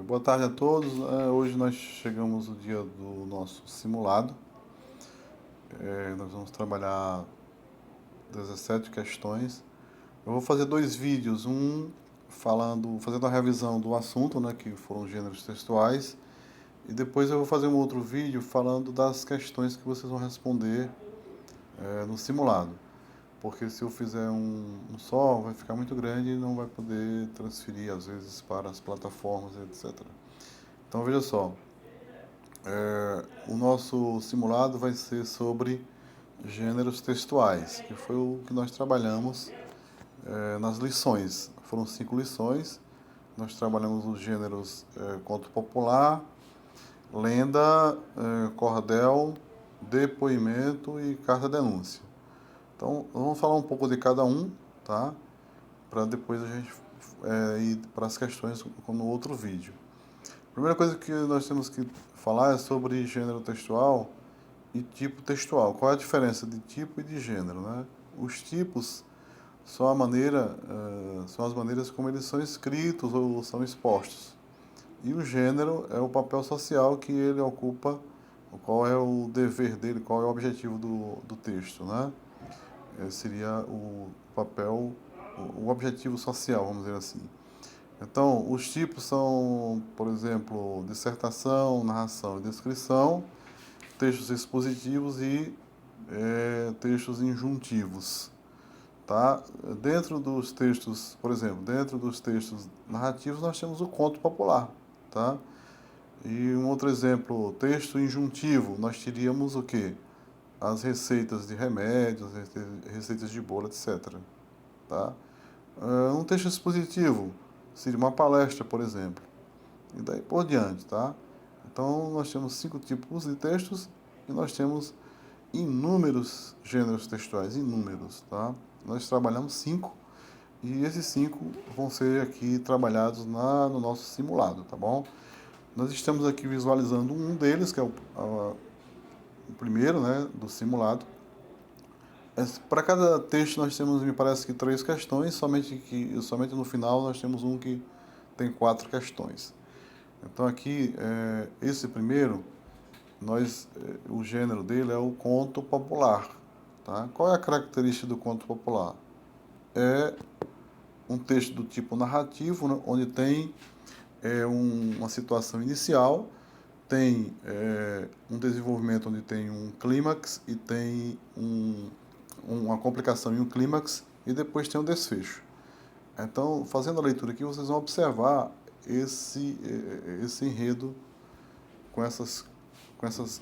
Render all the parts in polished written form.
Boa tarde a todos. Hoje nós chegamos no dia do nosso simulado. Nós vamos trabalhar 17 questões. Eu vou fazer dois vídeos, fazendo uma revisão do assunto, né, que foram gêneros textuais, e depois eu vou fazer um outro vídeo falando das questões que vocês vão responder no simulado. Porque se eu fizer um só, vai ficar muito grande e não vai poder transferir, às vezes, para as plataformas, etc. Então veja só, o nosso simulado vai ser sobre gêneros textuais, que foi o que nós trabalhamos nas lições. Foram 5 lições. Nós trabalhamos os gêneros conto popular, lenda, cordel, depoimento e carta-denúncia. Então, vamos falar um pouco de cada um, tá? Para depois a gente ir para as questões no outro vídeo. A primeira coisa que nós temos que falar é sobre gênero textual e tipo textual. Qual é a diferença de tipo e de gênero, né? Os tipos são são as maneiras como eles são escritos ou são expostos. E o gênero é o papel social que ele ocupa, qual é o dever dele, qual é o objetivo do texto, né? Seria o papel, o objetivo social, vamos dizer assim. Então, os tipos são, por exemplo, dissertação, narração e descrição, textos expositivos e textos injuntivos. Tá? Dentro dos textos, por exemplo, dentro dos textos narrativos, nós temos o conto popular. Tá? E um outro exemplo, texto injuntivo, nós teríamos o quê? As receitas de remédios, receitas de bolo, etc. Tá? Um texto expositivo seria uma palestra, por exemplo. E daí por diante, tá? Então, nós temos 5 tipos de textos e nós temos inúmeros gêneros textuais, inúmeros, tá? Nós trabalhamos 5 e esses 5 vão ser aqui trabalhados no nosso simulado, tá bom? Nós estamos aqui visualizando um deles, que é o primeiro, né, do simulado. Para cada texto nós temos, me parece que 3 questões, somente no final nós temos um que tem 4 questões. Então aqui, esse primeiro, o gênero dele é o conto popular. Tá? Qual é a característica do conto popular? É um texto do tipo narrativo, né, onde tem uma situação inicial, tem um desenvolvimento onde tem um clímax e tem uma complicação e um clímax e depois tem um desfecho. Então, fazendo a leitura aqui, vocês vão observar esse enredo com essas, com essas,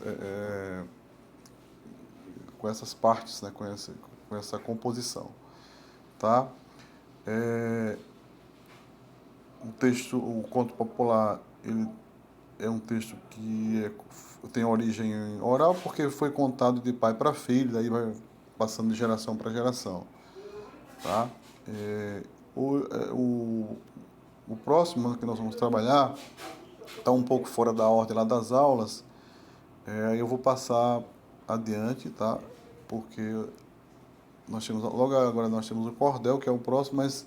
com essas partes, né? Com essa composição. Tá? O conto popular, ele é um texto que tem origem oral porque foi contado de pai para filho, daí vai passando de geração para geração. Tá? É, o, é, o, o próximo que nós vamos trabalhar está um pouco fora da ordem lá das aulas, aí eu vou passar adiante, tá? Porque logo agora nós temos o cordel, que é o próximo, mas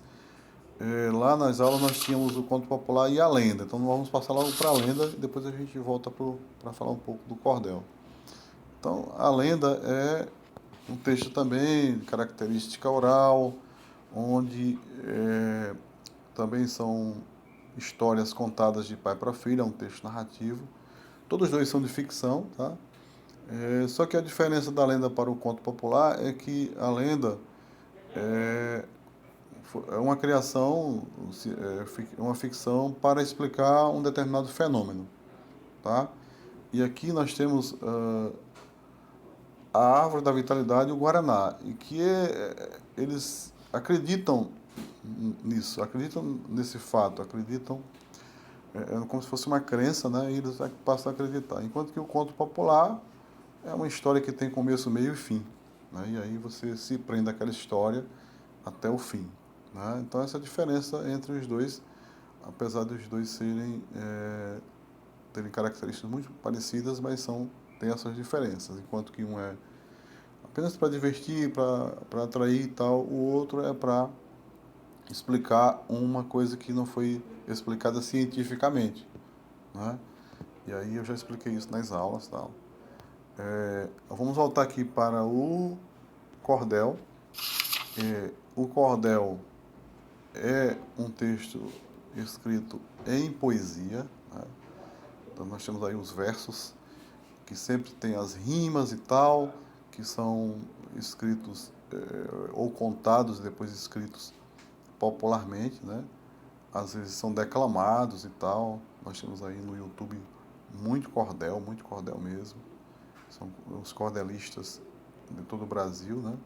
lá nas aulas nós tínhamos o conto popular e a lenda. Então nós vamos passar logo para a lenda e depois a gente volta para falar um pouco do cordel. Então a lenda é um texto também de característica oral, onde também são histórias contadas de pai para filho, é um texto narrativo. Todos dois são de ficção, tá? Só que a diferença da lenda para o conto popular é que a lenda é uma criação, é uma ficção para explicar um determinado fenômeno, tá? E aqui nós temos a árvore da vitalidade e o guaraná, e que eles acreditam nisso, acreditam nesse fato, acreditam como se fosse uma crença, né? E eles passam a acreditar. Enquanto que o conto popular é uma história que tem começo, meio e fim, né? E aí você se prende àquela história até o fim, né? Então essa é a diferença entre os dois, apesar dos dois terem características muito parecidas, mas tem essas diferenças. Enquanto que um é apenas para divertir, para atrair e tal, o outro é para explicar uma coisa que não foi explicada cientificamente, né? E aí eu já expliquei isso nas aulas, tal. Vamos voltar aqui para o cordel. O cordel é um texto escrito em poesia, né? Então nós temos aí os versos que sempre tem as rimas e tal, que são escritos ou contados e depois escritos popularmente, né? Às vezes são declamados e tal. Nós temos aí no YouTube muito cordel mesmo. São os cordelistas de todo o Brasil, né?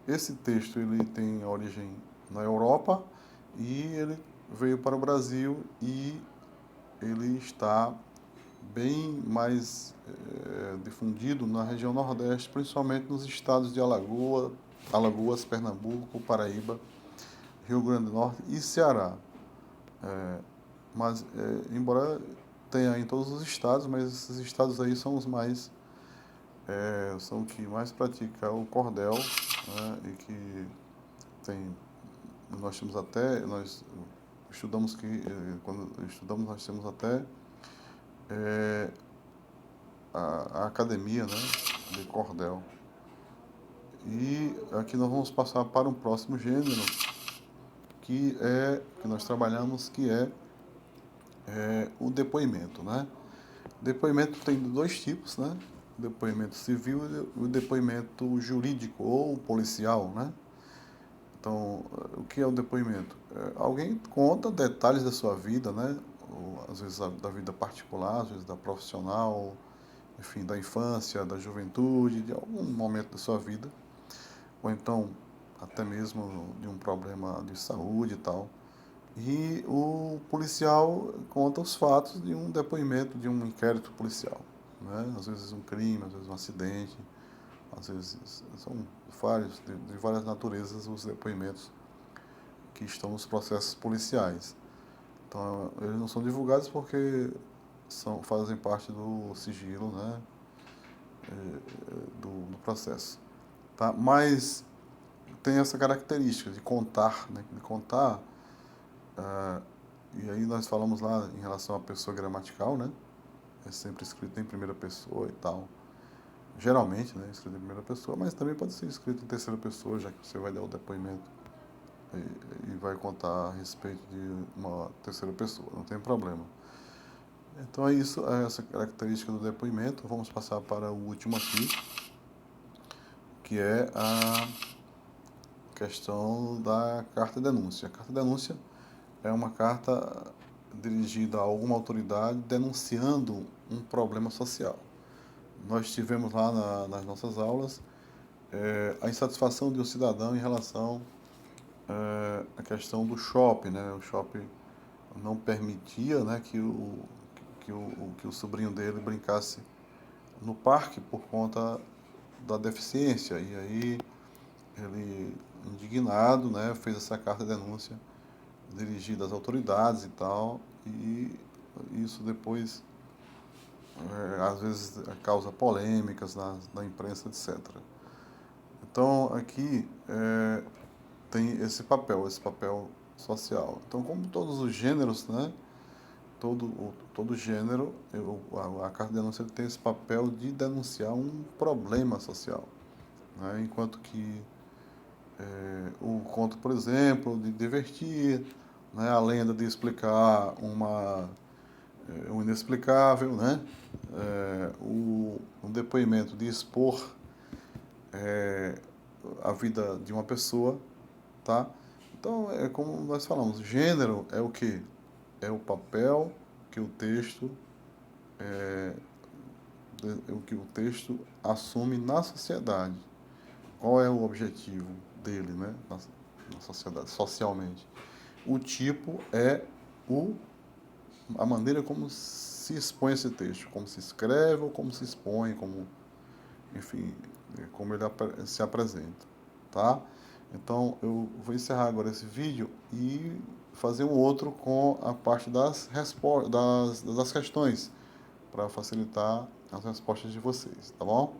Esse texto ele tem origem na Europa e ele veio para o Brasil e ele está bem mais difundido na região Nordeste, principalmente nos estados de Alagoas, Pernambuco, Paraíba, Rio Grande do Norte e Ceará. Mas, embora tenha em todos os estados, mas esses estados aí são os mais, são que mais praticam o cordel, né, e que tem, nós temos até, nós estudamos que, quando estudamos nós temos até a academia, né, de cordel. E aqui nós vamos passar para um próximo gênero, que nós trabalhamos, que é o depoimento, né? Depoimento tem dois tipos, né? O depoimento civil e o depoimento jurídico ou policial, né? Então, o que é o depoimento? Alguém conta detalhes da sua vida, né? Ou, às vezes da vida particular, às vezes da profissional, enfim, da infância, da juventude, de algum momento da sua vida, ou então até mesmo de um problema de saúde e tal. E o policial conta os fatos de um depoimento, de um inquérito policial, né? Às vezes um crime, às vezes um acidente, às vezes são vários, de várias naturezas os depoimentos que estão nos processos policiais. Então, eles não são divulgados porque fazem parte do sigilo, né? Do processo. Tá? Mas tem essa característica de contar, né? De contar, e aí nós falamos lá em relação à pessoa gramatical, né? É sempre escrito em primeira pessoa e tal. Geralmente, né? Escrito em primeira pessoa, mas também pode ser escrito em terceira pessoa, já que você vai dar o depoimento e vai contar a respeito de uma terceira pessoa, não tem problema. Então é isso, é essa característica do depoimento. Vamos passar para o último aqui, que é a questão da carta-denúncia. A carta-denúncia é uma carta dirigida a alguma autoridade denunciando um problema social. Nós tivemos lá nas nossas aulas a insatisfação de um cidadão em relação à questão do shopping, né? O shopping não permitia, né, que o sobrinho dele brincasse no parque por conta da deficiência. E aí ele, indignado, né, fez essa carta de denúncia dirigida às autoridades e tal, e isso depois às vezes causa polêmicas na imprensa, etc. Então aqui tem esse papel social. Então, como todos os gêneros, né, todo gênero, a carta de denúncia tem esse papel de denunciar um problema social, né, enquanto que o conto, por exemplo, de divertir, né, a lenda de explicar um inexplicável, né? Um depoimento de expor a vida de uma pessoa, tá? Então, é como nós falamos, gênero é o quê? É o papel que o texto o que o texto assume na sociedade. Qual é o objetivo dele, né? Na sociedade, socialmente. O tipo é a maneira como se expõe esse texto, como se escreve ou como se expõe, como, enfim, como ele se apresenta, tá? Então, eu vou encerrar agora esse vídeo e fazer um outro com a parte das questões, para facilitar as respostas de vocês, tá bom?